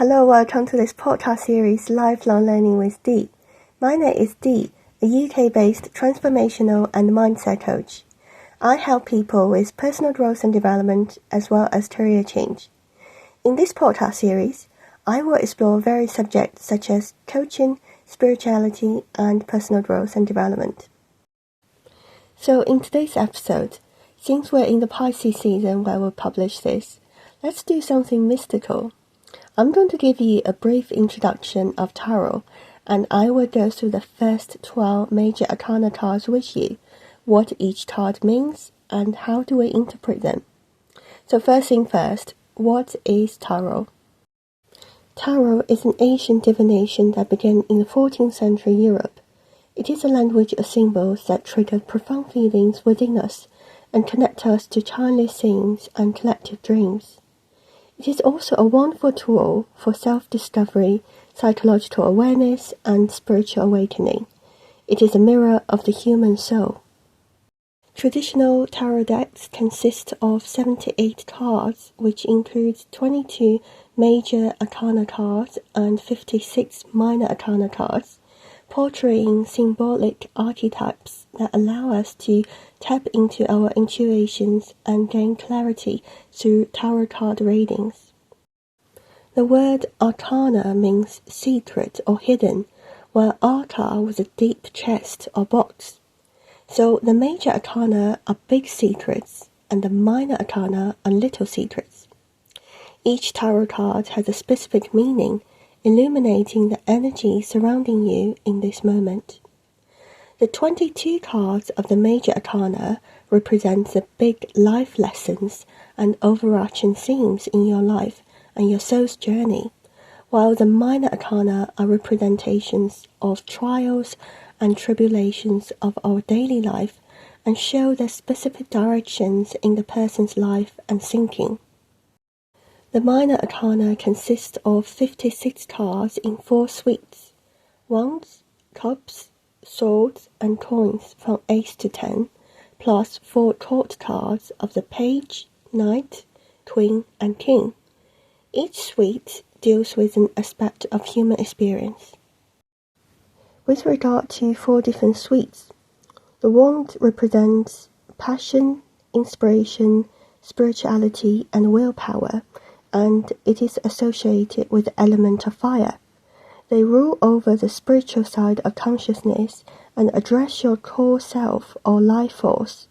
Hello, welcome to this podcast series, Lifelong Learning with Dee. My name is Dee, a UK-based Transformational and Mindset Coach. I help people with personal growth and development as well as career change. In this podcast series, I will explore various subjects such as coaching, spirituality, and personal growth and development. So in today's episode, since we're in the Pisces season where we'll publish this, let's do something mystical. I'm going to give you a brief introduction of tarot, and I will go through the first 12 major arcana cards with you, what each card means, and how do we interpret them. So first thing first, what is tarot? Tarot is an ancient divination that began in the 14th century Europe. It is a language of symbols that trigger profound feelings within us and connect us to childish scenes and collective dreams. It is also a wonderful tool for self-discovery, psychological awareness, and spiritual awakening. It is a mirror of the human soul. Traditional tarot decks consist of 78 cards, which includes 22 major arcana cards and 56 minor arcana cards, portraying symbolic archetypes that allow us to tap into our intuitions and gain clarity through tarot card readings. The word arcana means secret or hidden, while arca was a deep chest or box. So the major arcana are big secrets, and the minor arcana are little secrets. Each tarot card has a specific meaning, illuminating the energy surrounding you in this moment. The 22 cards of the major arcana represent the big life lessons and overarching themes in your life and your soul's journey, while the minor arcana are representations of trials and tribulations of our daily life and show the specific directions in the person's life and thinking. The minor arcana consists of 56 cards in 4 suites: wands, cups, swords, and coins from ace to 10, plus 4 court cards of the page, knight, queen, and king. Each suite deals with an aspect of human experience. With regard to 4 different suites, the wand represents passion, inspiration, spirituality, and willpower, and it is associated with the element of fire. They rule over the spiritual side of consciousness and address your core self or life force,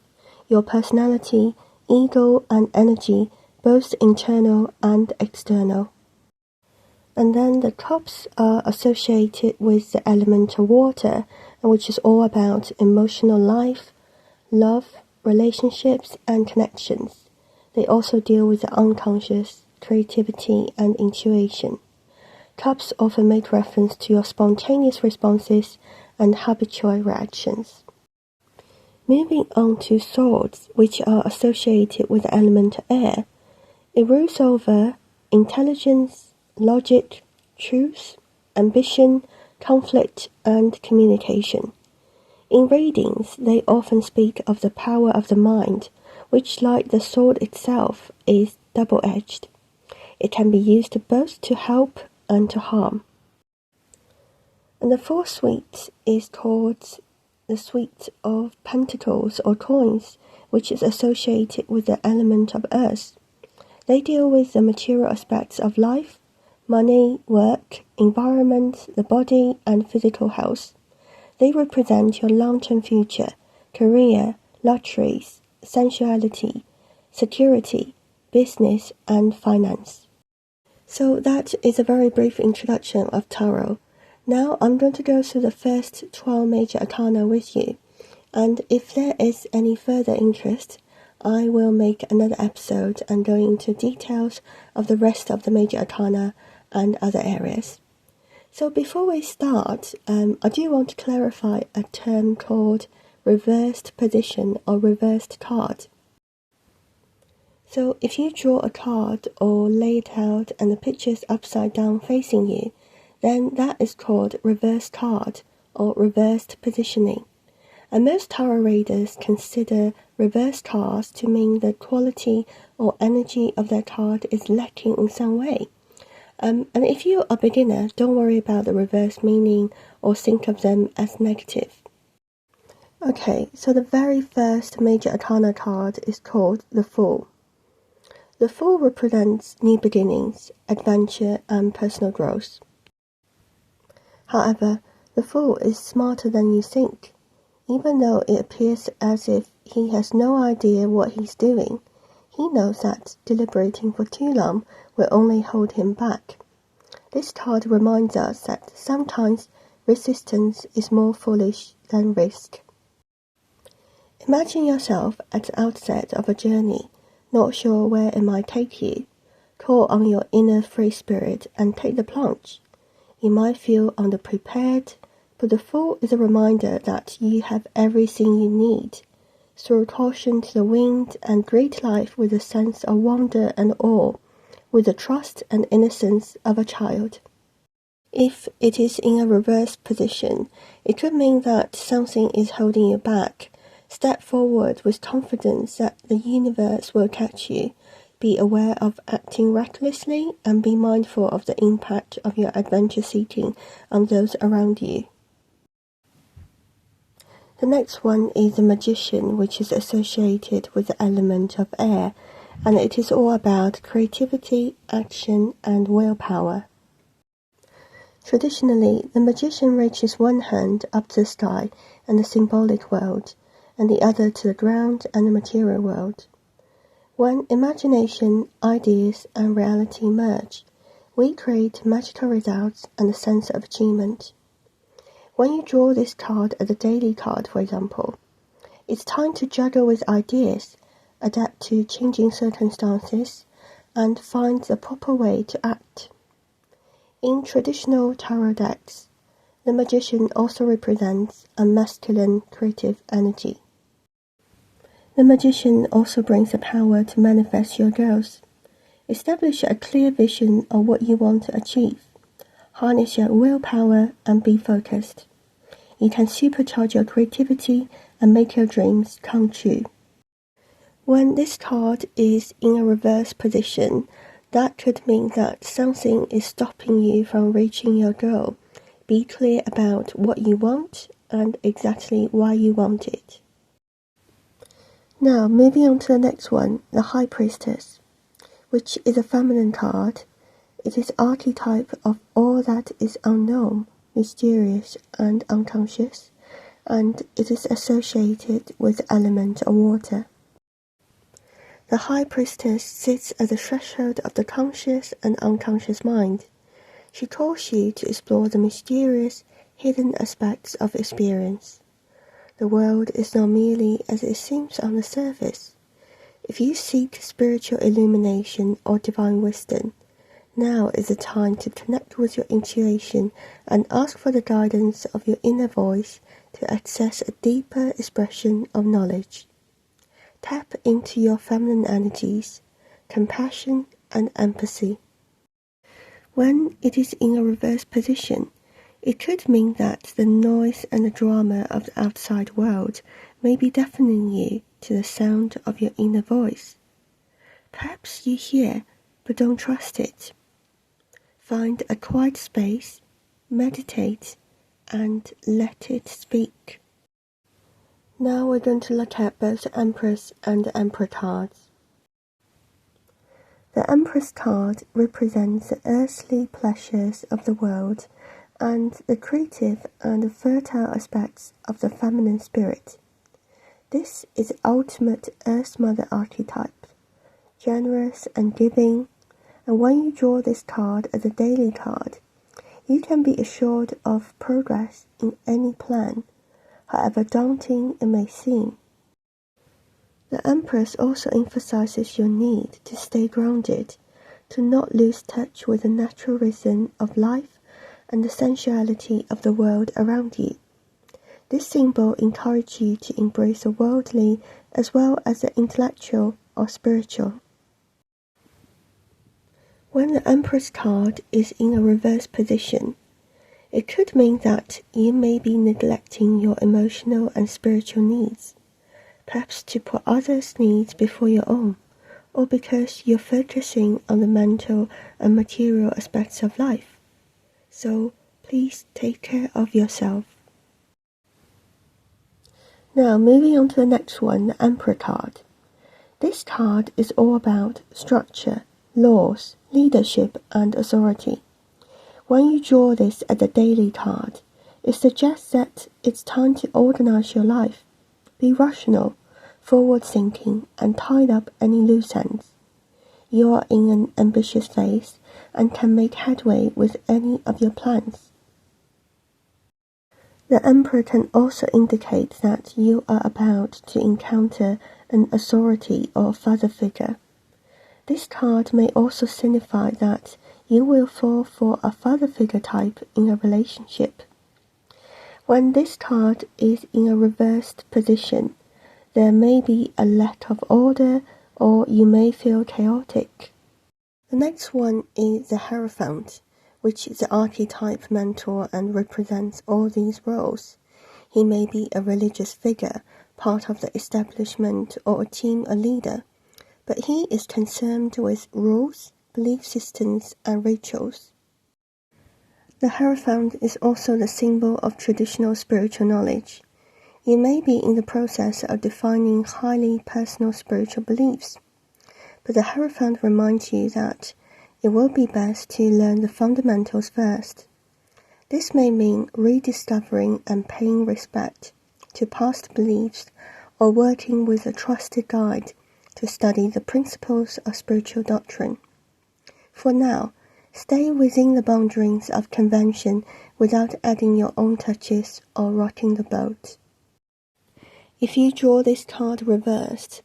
your personality, ego, and energy, both internal and external. And then the cups are associated with the element of water, which is all about emotional life, love, relationships, and connections. They also deal with the unconscious, creativity, and intuition. Cups often make reference to your spontaneous responses and habitual reactions. Moving on to swords, which are associated with the element of air. It rules over intelligence, logic, truth, ambition, conflict, and communication. In readings, they often speak of the power of the mind, which, like the sword itself, is double-edged. It can be used both to help and to harm. And the 4th suite is called the suite of pentacles or coins, which is associated with the element of earth. They deal with the material aspects of life, money, work, environment, the body, and physical health. They represent your long-term future, career, luxuries, sensuality, security, business, and finance. So that is a very brief introduction of tarot. Now I'm going to go through the first 12 major arcana with you, and if there is any further interest, I will make another episode and go into details of the rest of the major arcana and other areas. So before we start, I do want to clarify a term called reversed position or reversed card. So if you draw a card or lay it out and the picture is upside down facing you, then that is called reversed card or reversed positioning. And most tarot readers consider reverse cards to mean the quality or energy of their card is lacking in some way. And if you're a beginner, don't worry about the reverse meaning or think of them as negative. Okay, so the very first Major Arcana card is called the Fool. The Fool represents new beginnings, adventure, and personal growth. However, the Fool is smarter than you think. Even though it appears as if he has no idea what he's doing, he knows that deliberating for too long will only hold him back. This card reminds us that sometimes resistance is more foolish than risk. Imagine yourself at the outset of a journey, not sure where it might take you. Call on your inner free spirit and take the plunge. You might feel underprepared, but the Fool is a reminder that you have everything you need. Throw caution to the wind and greet life with a sense of wonder and awe, with the trust and innocence of a child. If it is in a reverse position, it could mean that something is holding you back. Step forward with confidence that the universe will catch you. Be aware of acting recklessly and be mindful of the impact of your adventure seeking on those around you. The next one is the Magician, which is associated with the element of air, and it is all about creativity, action, and willpower. Traditionally, the Magician reaches one hand up to the sky and the symbolic world, and the other to the ground and the material world. When imagination, ideas, and reality merge, we create magical results and a sense of achievement. When you draw this card as a daily card, for example, it's time to juggle with ideas, adapt to changing circumstances, and find the proper way to act. In traditional tarot decks, the Magician also represents a masculine creative energy. The Magician also brings the power to manifest your goals. Establish a clear vision of what you want to achieve. Harness your willpower and be focused. You can supercharge your creativity and make your dreams come true. When this card is in a reverse position, that could mean that something is stopping you from reaching your goal. Be clear about what you want and exactly why you want it. Now, moving on to the next one, the High Priestess, which is a feminine card. It is archetype of all that is unknown, mysterious, and unconscious, and it is associated with the element of water. The High Priestess sits at the threshold of the conscious and unconscious mind. She calls you to explore the mysterious, hidden aspects of experience. The world is not merely as it seems on the surface. If you seek spiritual illumination or divine wisdom, now is the time to connect with your intuition and ask for the guidance of your inner voice to access a deeper expression of knowledge. Tap into your feminine energies, compassion, and empathy. When it is in a reverse position, it could mean that the noise and the drama of the outside world may be deafening you to the sound of your inner voice. Perhaps you hear, but don't trust it. Find a quiet space, meditate, and let it speak. Now we're going to look at both the Empress and the Emperor cards. The Empress card represents the earthly pleasures of the world and the creative and fertile aspects of the feminine spirit. This is the ultimate Earth Mother archetype, generous and giving, and when you draw this card as a daily card, you can be assured of progress in any plan, however daunting it may seem. The Empress also emphasizes your need to stay grounded, to not lose touch with the natural rhythm of life and the sensuality of the world around you. This symbol encourages you to embrace the worldly as well as the intellectual or spiritual. When the Empress card is in a reverse position, it could mean that you may be neglecting your emotional and spiritual needs, perhaps to put others' needs before your own, or because you're focusing on the mental and material aspects of life. So please take care of yourself. Now moving on to the next one, the Emperor card. This card is all about structure, laws, leadership and authority. When you draw this as a daily card, it suggests that it's time to organize your life, be rational, forward-thinking and tie up any loose ends. You are in an ambitious phase and can make headway with any of your plans. The Emperor can also indicate that you are about to encounter an authority or father figure. This card may also signify that you will fall for a father figure type in a relationship. When this card is in a reversed position, there may be a lack of order or you may feel chaotic. The next one is the Hierophant, which is the archetype mentor and represents all these roles. He may be a religious figure, part of the establishment or a team or leader, but he is concerned with rules, belief systems and rituals. The Hierophant is also the symbol of traditional spiritual knowledge. You may be in the process of defining highly personal spiritual beliefs, but the Hierophant reminds you that it will be best to learn the fundamentals first. This may mean rediscovering and paying respect to past beliefs or working with a trusted guide to study the principles of spiritual doctrine. For now, stay within the boundaries of convention without adding your own touches or rocking the boat. If you draw this card reversed,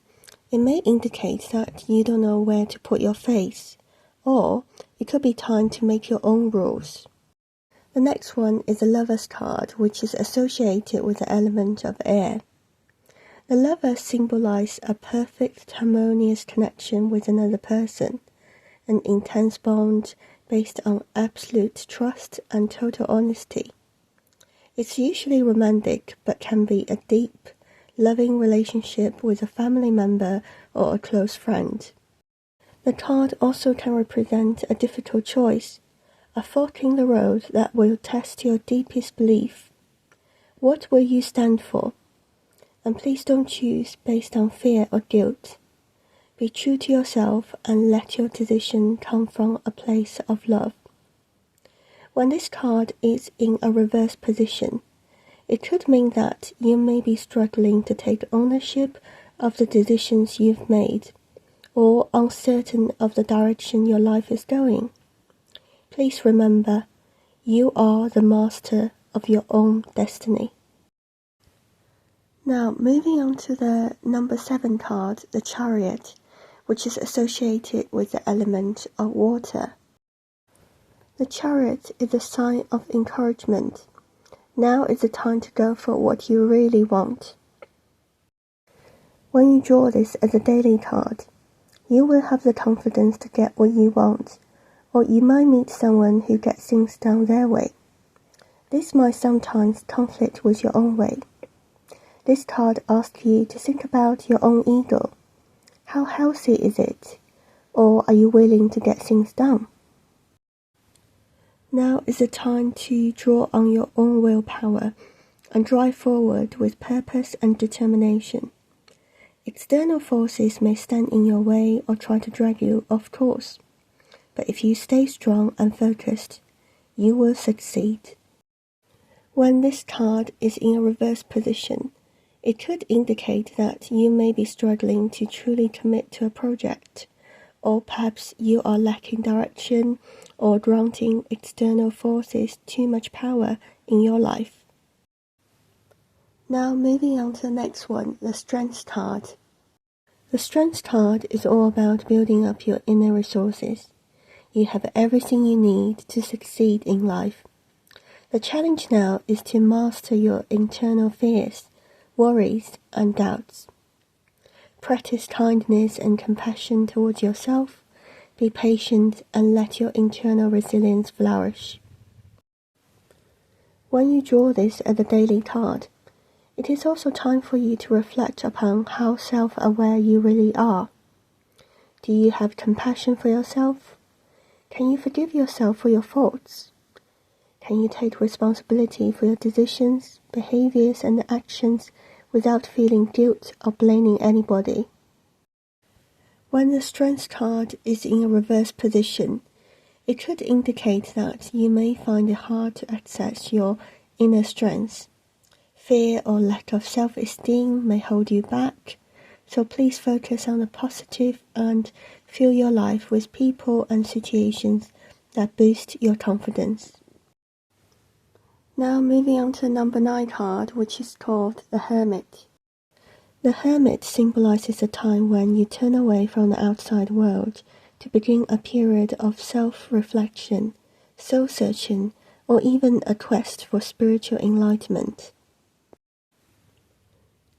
it may indicate that you don't know where to put your face, or it could be time to make your own rules. The next one is the Lover's card, which is associated with the element of air. The Lover symbolizes a perfect, harmonious connection with another person, an intense bond based on absolute trust and total honesty. It's usually romantic, but can be a deep, loving relationship with a family member or a close friend. The card also can represent a difficult choice, a fork in the road that will test your deepest belief. What will you stand for? And please don't choose based on fear or guilt. Be true to yourself and let your decision come from a place of love. When this card is in a reverse position, it could mean that you may be struggling to take ownership of the decisions you've made, or uncertain of the direction your life is going. Please remember, you are the master of your own destiny. Now, moving on to the number 7 card, the Chariot, which is associated with the element of water. The Chariot is a sign of encouragement. Now is the time to go for what you really want. When you draw this as a daily card, you will have the confidence to get what you want, or you might meet someone who gets things done their way. This might sometimes conflict with your own way. This card asks you to think about your own ego. How healthy is it? Or are you willing to get things done? Now is the time to draw on your own willpower and drive forward with purpose and determination. External forces may stand in your way or try to drag you off course, but if you stay strong and focused, you will succeed. When this card is in a reverse position, it could indicate that you may be struggling to truly commit to a project, or perhaps you are lacking direction or granting external forces too much power in your life. Now moving on to the next one, the Strength card. The Strength card is all about building up your inner resources. You have everything you need to succeed in life. The challenge now is to master your internal fears, worries and doubts. Practice kindness and compassion towards yourself. Be patient and let your internal resilience flourish. When you draw this as a daily card, it is also time for you to reflect upon how self-aware you really are. Do you have compassion for yourself? Can you forgive yourself for your faults? Can you take responsibility for your decisions, behaviors, and actions without feeling guilt or blaming anybody? When the Strength card is in a reverse position, it could indicate that you may find it hard to access your inner strength. Fear or lack of self-esteem may hold you back, so please focus on the positive and fill your life with people and situations that boost your confidence. Now moving on to the number 9 card, which is called the Hermit. The Hermit symbolizes a time when you turn away from the outside world to begin a period of self-reflection, soul-searching, or even a quest for spiritual enlightenment.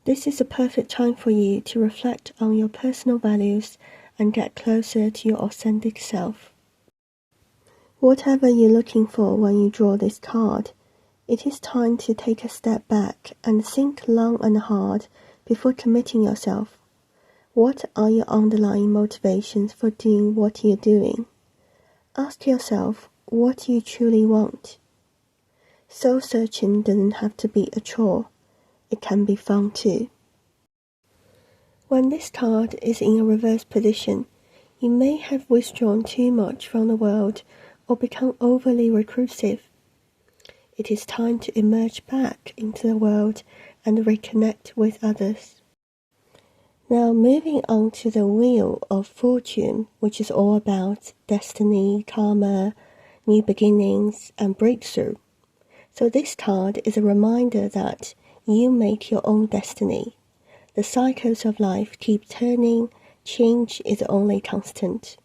This is a perfect time for you to reflect on your personal values and get closer to your authentic self. Whatever you're looking for when you draw this card, it is time to take a step back and think long and hard before committing yourself. What are your underlying motivations for doing what you're doing? Ask yourself what you truly want. Soul searching doesn't have to be a chore. It can be fun too. When this card is in a reverse position, you may have withdrawn too much from the world or become overly reclusive. It is time to emerge back into the world and reconnect with others. Now moving on to the Wheel of Fortune, which is all about destiny, karma, new beginnings, and breakthrough. So this card is a reminder that you make your own destiny. The cycles of life keep turning, change is the only constant.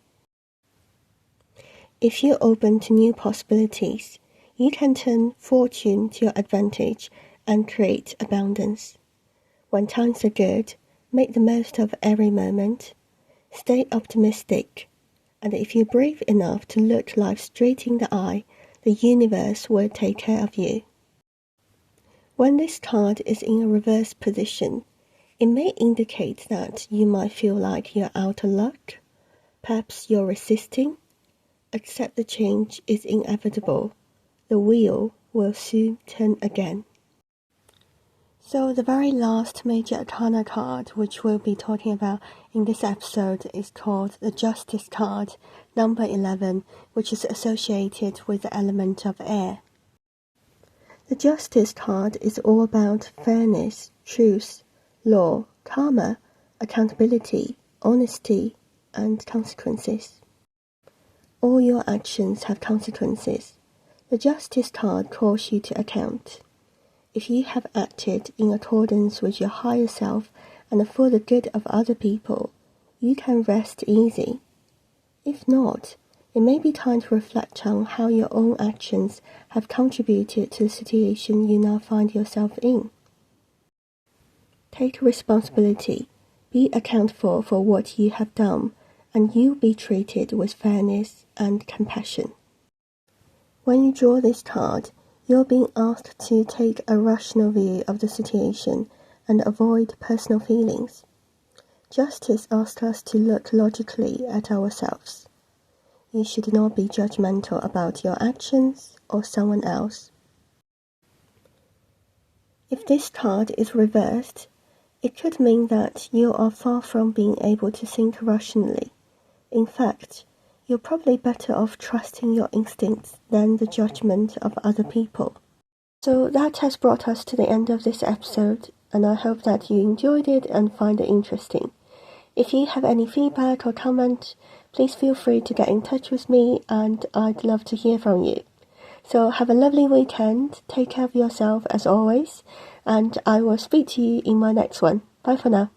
If you're open to new possibilities, you can turn fortune to your advantage and create abundance. When times are good, make the most of every moment. Stay optimistic, and if you're brave enough to look life straight in the eye, the universe will take care of you. When this card is in a reverse position, it may indicate that you might feel like you're out of luck. Perhaps you're resisting. Accept the change is inevitable. The wheel will soon turn again. So the very last Major Arcana card, which we'll be talking about in this episode, is called the Justice card, number 11, which is associated with the element of air. The Justice card is all about fairness, truth, law, karma, accountability, honesty, and consequences. All your actions have consequences. The Justice card calls you to account. If you have acted in accordance with your higher self and for the good of other people, you can rest easy. If not, it may be time to reflect on how your own actions have contributed to the situation you now find yourself in. Take responsibility, be accountable for what you have done, and you'll be treated with fairness and compassion. When you draw this card, you're being asked to take a rational view of the situation and avoid personal feelings. Justice asks us to look logically at ourselves. You should not be judgmental about your actions or someone else. If this card is reversed, it could mean that you are far from being able to think rationally. In fact, you're probably better off trusting your instincts than the judgment of other people. So that has brought us to the end of this episode, and I hope that you enjoyed it and find it interesting. If you have any feedback or comment, please feel free to get in touch with me, and I'd love to hear from you. So have a lovely weekend, take care of yourself as always, and I will speak to you in my next one. Bye for now.